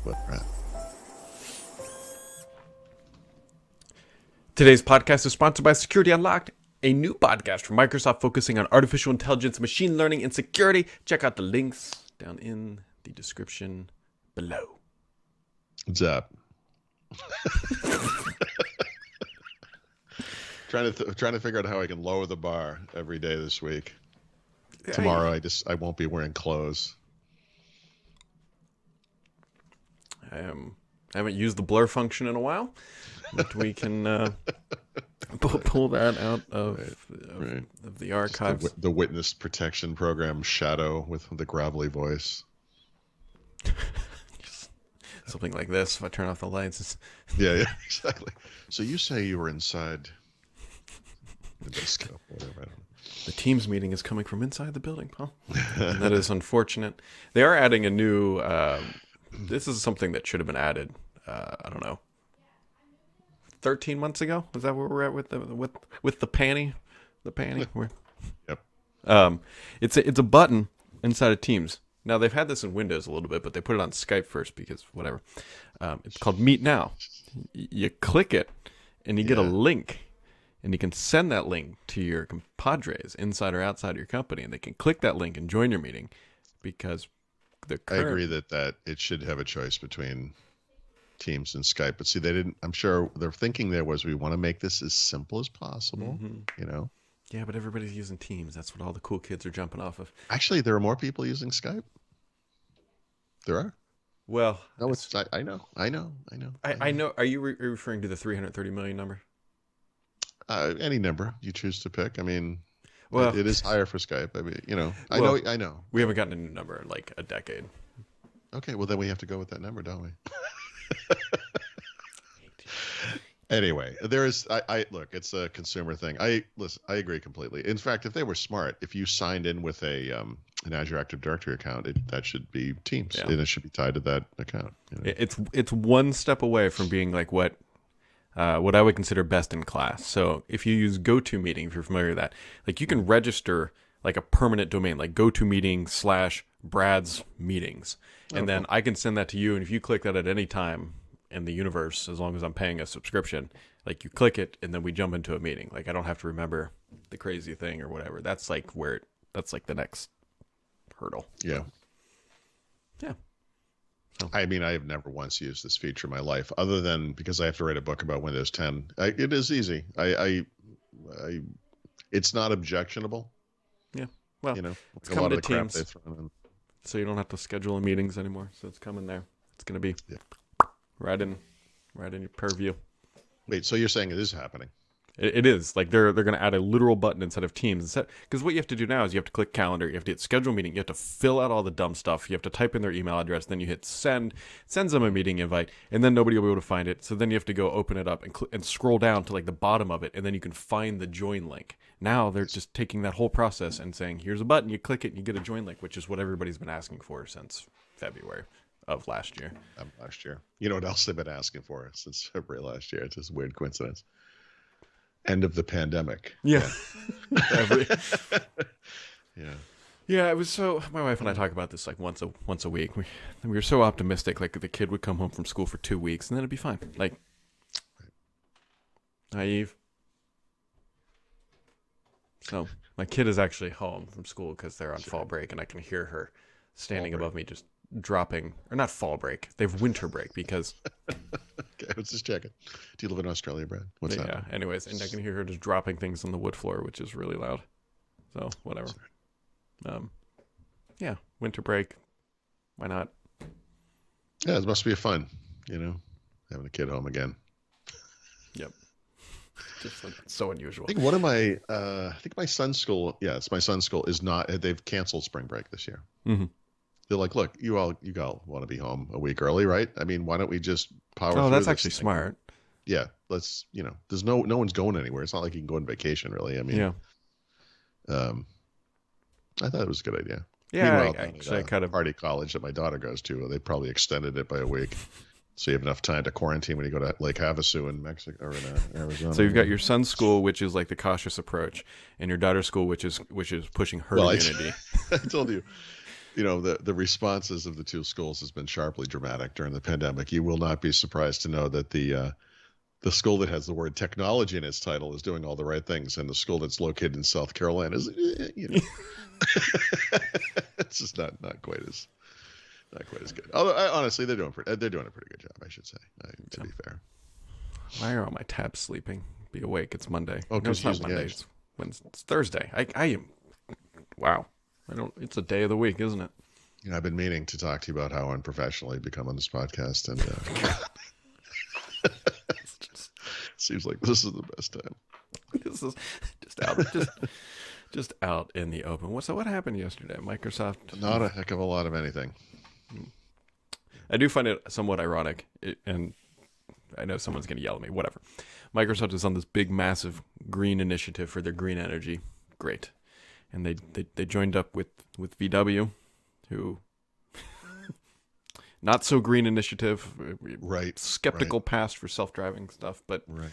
what we're at. Today's podcast is sponsored by Security Unlocked, a new podcast from Microsoft focusing on artificial intelligence, machine learning, and security. Check out the links down in the description below. What's up? trying to figure out how I can lower the bar every day this week. Tomorrow I won't be wearing clothes. I haven't used the blur function in a while, but we can pull that out of the archives. The witness protection program Shadow with the gravelly voice. Something like this. If I turn off the lights. Yeah, exactly. So you say you were inside the disco, whatever. I don't know. The Teams meeting is coming from inside the building, Paul. And that is unfortunate. They are adding a new. This is something that should have been added. I don't know. 13 months ago, is that where we're at with the panty? The panty. Yep. It's a button inside of Teams. Now they've had this in Windows a little bit, but they put it on Skype first because whatever. It's called Meet Now. You click it, and you get a link. And you can send that link to your compadres inside or outside of your company, and they can click that link and join your meeting because I agree that it should have a choice between Teams and Skype. But see, they didn't. I'm sure their thinking there was we want to make this as simple as possible, you know? Yeah, but everybody's using Teams. That's what all the cool kids are jumping off of. Actually, there are more people using Skype. There are. Well, no, I know. I know. Are you referring to the 330 million number? Any number you choose to pick. I mean, well, it is higher for Skype. I mean, you know, I know. We haven't gotten a new number in like a decade. Okay, well then we have to go with that number, don't we? Anyway, there is. I look. It's a consumer thing. I agree completely. In fact, if they were smart, if you signed in with an Azure Active Directory account, that should be Teams, and it should be tied to that account. You know? It's one step away from being like what I would consider best in class. So if you use GoToMeeting, if you're familiar with that, like you can register like a permanent domain, like GoToMeeting/Brad's Meetings, and then I can send that to you. And if you click that at any time in the universe, as long as I'm paying a subscription, like you click it and then we jump into a meeting. Like I don't have to remember the crazy thing or whatever. That's like that's like the next hurdle. Yeah. Yeah. So. I mean, I have never once used this feature in my life, other than because I have to write a book about Windows 10. It is easy. It's not objectionable. Yeah. Well, you know, it's coming to Teams, so you don't have to schedule meetings anymore. So it's coming there. It's going to be right in your purview. Wait, so you're saying it is happening? It is. Like they're going to add a literal button instead of Teams. Because what you have to do now is you have to click calendar. You have to hit schedule meeting. You have to fill out all the dumb stuff. You have to type in their email address. Then you hit send. Sends them a meeting invite. And then nobody will be able to find it. So then you have to go open it up and scroll down to like the bottom of it. And then you can find the join link. Now they're just taking that whole process and saying, here's a button. You click it and you get a join link, which is what everybody's been asking for since February of last year. You know what else they've been asking for since February last year? It's just a weird coincidence. End of the pandemic. Yeah. Yeah. Yeah, it was so. My wife and I talk about this like once a week. We were so optimistic, like the kid would come home from school for 2 weeks and then it'd be fine. Like naive. So my kid is actually home from school because they're on fall break, and I can hear her standing above me, just dropping, or not fall break. They have winter break because. Okay, let's just check it. Do you live in Australia, Brad? What's that? Yeah. Anyways, and I can hear her just dropping things on the wood floor, which is really loud. So whatever. Yeah, winter break. Why not? Yeah, it must be fun, you know, having a kid home again. Yep. Just like, so unusual. I think one of my, I think my son's school. Yeah, it's my son's school is not. They've canceled spring break this year. Mm-hmm. They're like, look, you all want to be home a week early, right? I mean, why don't we just power through? Oh, that's actually smart. Yeah, let's. You know, there's no one's going anywhere. It's not like you can go on vacation, really. I mean, I thought it was a good idea. Yeah, meanwhile, I kind of party college that my daughter goes to, they probably extended it by a week. So you have enough time to quarantine when you go to Lake Havasu in Mexico or in Arizona. So you've got your son's school, which is like the cautious approach, and your daughter's school, which is pushing herd immunity. I told you. the responses of the two schools has been sharply dramatic during the pandemic. You will not be surprised to know that the school that has the word technology in its title is doing all the right things, and the school that's located in South Carolina is, it's just not quite as good. Although honestly, they're doing a pretty good job, I should say. To be fair. Why are all my tabs sleeping? Be awake. It's Monday. Oh, no, it's not Monday. It's Thursday. I am. Wow. It's a day of the week, isn't it? I've been meaning to talk to you about how unprofessional you become on this podcast, and seems like this is the best time. This is just out in the open. What happened yesterday? Microsoft. Not a heck of a lot of anything. I do find it somewhat ironic, and I know someone's going to yell at me. Whatever. Microsoft is on this big, massive green initiative for their green energy. Great. And they joined up with VW, who not so green initiative, right? Skeptical past for self-driving stuff, but right.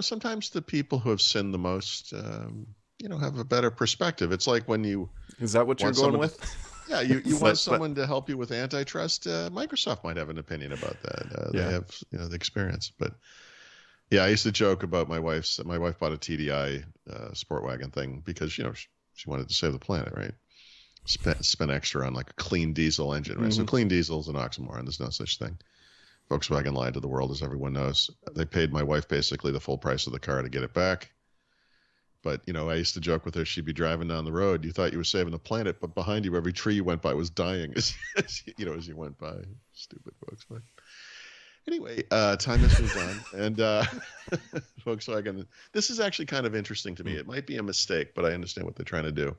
Sometimes the people who have sinned the most, have a better perspective. It's like when you is that what you're going with? Yeah, you want someone to help you with antitrust. Microsoft might have an opinion about that. They have the experience, but. Yeah, I used to joke about my wife bought a TDI sport wagon thing because she wanted to save the planet, right? Spent extra on like a clean diesel engine, right? Mm-hmm. So clean diesel is an oxymoron. There's no such thing. Volkswagen lied to the world, as everyone knows. They paid my wife basically the full price of the car to get it back. But I used to joke with her. She'd be driving down the road. You thought you were saving the planet, but behind you, every tree you went by was dying as you went by. Stupid Volkswagen. Anyway, time has moved on, and Volkswagen. This is actually kind of interesting to me. It might be a mistake, but I understand what they're trying to do.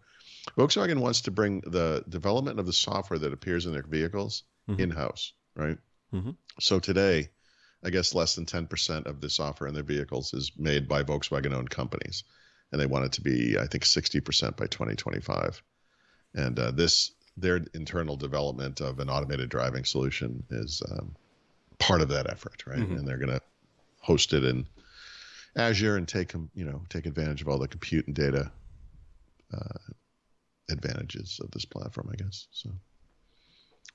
Volkswagen wants to bring the development of the software that appears in their vehicles in-house, right? Mm-hmm. So today, I guess less than 10% of the software in their vehicles is made by Volkswagen-owned companies, and they want it to be, I think, 60% by 2025. And their internal development of an automated driving solution is part of that effort, right? Mm-hmm. And they're going to host it in Azure and take advantage of all the compute and data advantages of this platform, I guess. So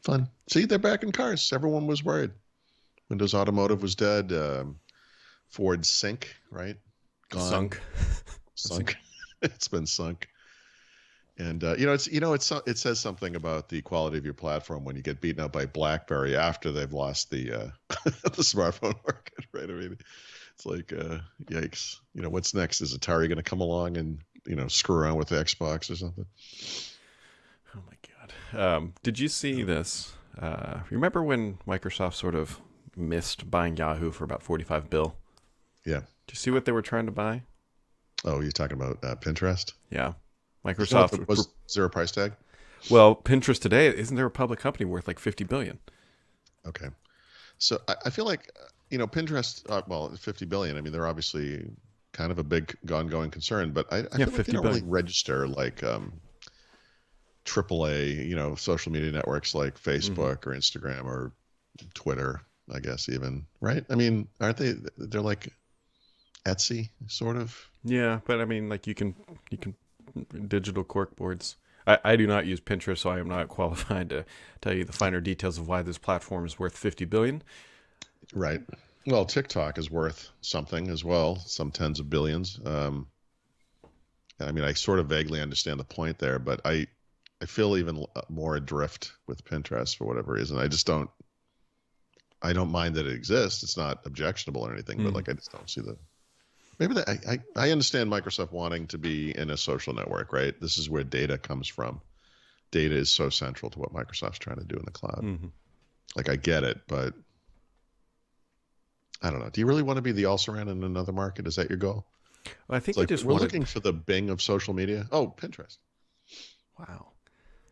fun. See, they're back in cars. Everyone was worried. Windows Automotive was dead. Ford Sync, right? Gone. Sunk. It's been sunk. And it says something about the quality of your platform when you get beaten up by BlackBerry after they've lost the the smartphone market, right? I mean, it's like yikes. What's next? Is Atari going to come along and screw around with the Xbox or something? Oh my God! Did you see this? Remember when Microsoft sort of missed buying Yahoo for about $45 billion? Yeah. Did you see what they were trying to buy? Oh, you're talking about Pinterest? Yeah. Microsoft was there a price tag? Well, Pinterest today, isn't there a public company worth like $50 billion? Okay, so I feel like Pinterest. $50 billion. I mean, they're obviously kind of a big ongoing concern, but I feel like they don't really register like AAA, social media networks like Facebook or Instagram or Twitter. I guess even right. I mean, aren't they? They're like Etsy, sort of. Yeah, but I mean, like you can. Digital corkboards. I do not use Pinterest, so I am not qualified to tell you the finer details of why this platform is worth $50 billion. Right. Well, TikTok is worth something as well, some tens of billions. I mean, I sort of vaguely understand the point there, but I feel even more adrift with Pinterest for whatever reason. I don't mind that it exists. It's not objectionable or anything, but like I just don't see the. Maybe I understand Microsoft wanting to be in a social network, right? This is where data comes from. Data is so central to what Microsoft's trying to do in the cloud. Mm-hmm. Like, I get it, but I don't know. Do you really want to be the also-ran in another market? Is that your goal? Well, I think we're looking for the Bing of social media. Oh, Pinterest. Wow.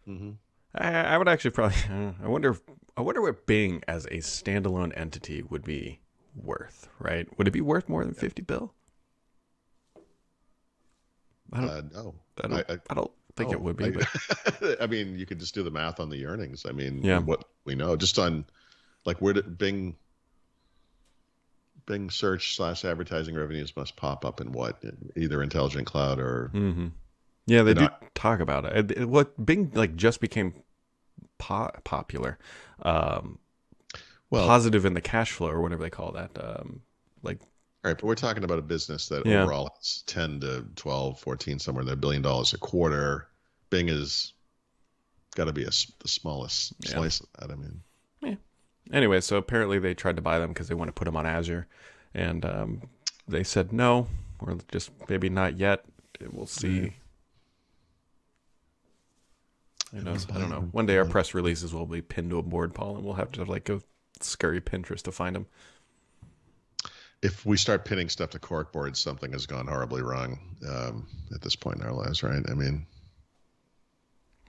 Mm-hmm. I would actually probably. I wonder what Bing as a standalone entity would be worth. Right? Would it be worth more than $50 billion? No. I don't think it would be. But. I mean, you could just do the math on the earnings. I mean, yeah. What we know, just on like where did Bing search / advertising revenues must pop up in what? Either Intelligent Cloud or Yeah, they They're do not. talk about it. What Bing like just became popular, Well, positive in the cash flow or whatever they call that. Like, all right, but we're talking about a business that yeah, overall is 10 to 12, 14, somewhere in there, $1 billion a quarter. Bing has got to be the smallest yeah, slice of that. I mean, yeah. Anyway, so apparently they tried to buy them because they want to put them on Azure, and they said no, or just maybe not yet. We'll see. Who knows? I don't know. One day our press releases will be pinned to a board, Paul, and we'll have to like go scurry Pinterest to find them. if we start pinning stuff to corkboards, something has gone horribly wrong at this point in our lives, right? I mean,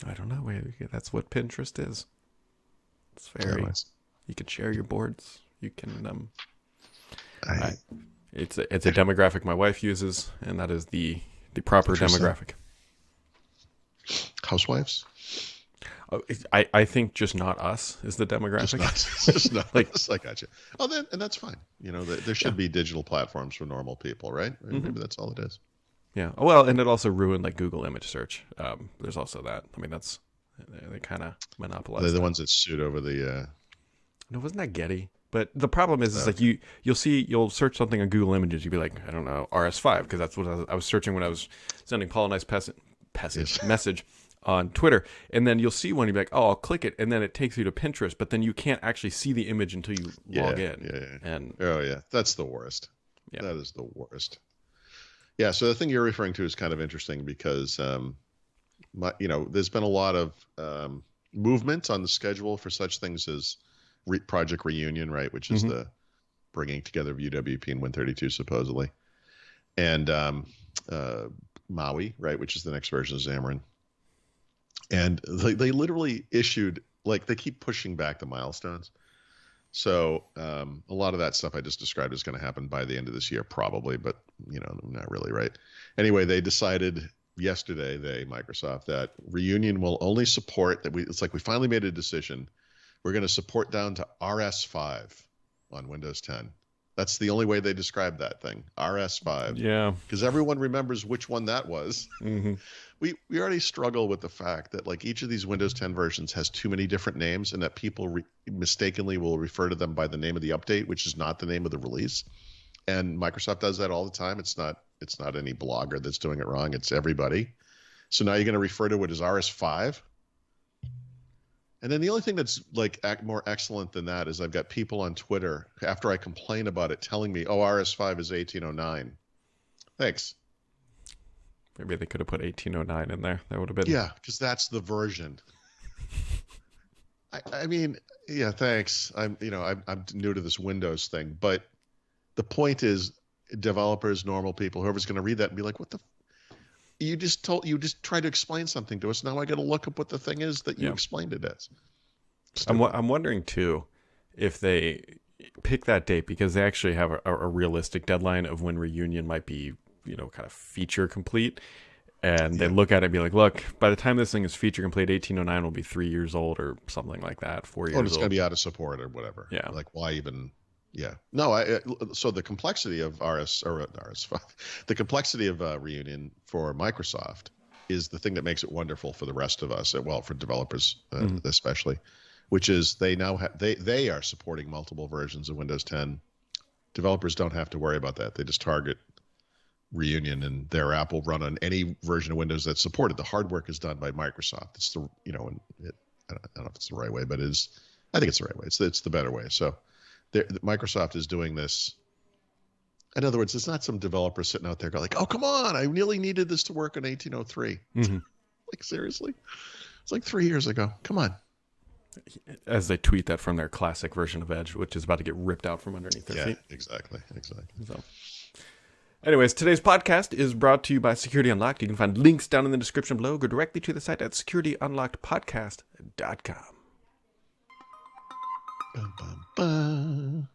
I don't know. That's what Pinterest is. It's very. You can share your boards. You can. It's a demographic my wife uses, and that is the proper demographic. Housewives? I think just not us is the demographic. Just not like us. I got you. Oh, then and that's fine. You know, there should be digital platforms for normal people, right? Mm-hmm. Maybe that's all it is. Yeah. Well, and it also ruined like Google image search. There's also that. I mean, they kind of monopolized. They're the ones that sued over the. No, wasn't that Getty? But the problem is like you'll search something on Google Images. You'll be like, I don't know, RS5, because that's what I was searching when I was sending Paul a nice message on Twitter, and then you'll see one. You'll be like, oh, I'll click it, and then it takes you to Pinterest, but then you can't actually see the image until you log in. Yeah. And that's the worst. Yeah. That is the worst. Yeah. So the thing you're referring to is kind of interesting because, there's been a lot of movement on the schedule for such things as Project Reunion, right, which is the bringing together of UWP and Win32 supposedly, and Maui, right, which is the next version of Xamarin. And they literally issued, like, they keep pushing back the milestones. So a lot of that stuff I just described is going to happen by the end of this year, probably, but, not really, right? Anyway, they decided yesterday, Microsoft, that Reunion will only support that. It's like we finally made a decision. We're going to support down to RS5 on Windows 10. That's the only way they describe that thing, RS5. Yeah. Because everyone remembers which one that was. Mm-hmm. We already struggle with the fact that like each of these Windows 10 versions has too many different names, and that people mistakenly will refer to them by the name of the update, which is not the name of the release. And Microsoft does that all the time. It's not any blogger that's doing it wrong. It's everybody. So now you're going to refer to it as RS5. And then the only thing that's like more excellent than that is I've got people on Twitter after I complain about it telling me, "Oh, RS5 is 1809." Thanks. Maybe they could have put 1809 in there. That would have been. Yeah, because that's the version. I mean, yeah, thanks. I'm new to this Windows thing, but the point is, developers, normal people, whoever's going to read that and be like, "What the." You just tried to explain something to us. Now I got to look up what the thing is that you explained it as. I'm wondering too if they pick that date because they actually have a realistic deadline of when Reunion might be, kind of feature complete. And they look at it and be like, look, by the time this thing is feature complete, 1809 will be 3 years old or something like that, 4 years old. It's going to be out of support or whatever. Yeah. Like why even... Yeah. No, so the complexity of RS5, the complexity of Reunion for Microsoft is the thing that makes it wonderful for the rest of us, for developers especially, which is they now they are supporting multiple versions of Windows 10. Developers don't have to worry about that. They just target Reunion and their app will run on any version of Windows that's supported. The hard work is done by Microsoft. It's the, I don't know if it's the right way, but I think it's the right way. It's the better way. So Microsoft is doing this. In other words, it's not some developer sitting out there going like, "Oh, come on, I really needed this to work in 1803." Like seriously, it's like 3 years ago. Come on. As they tweet that from their classic version of Edge, which is about to get ripped out from underneath their feet. Exactly. So, anyways, today's podcast is brought to you by Security Unlocked. You can find links down in the description below. Go directly to the site at securityunlockedpodcast.com. Bum, bum, bum.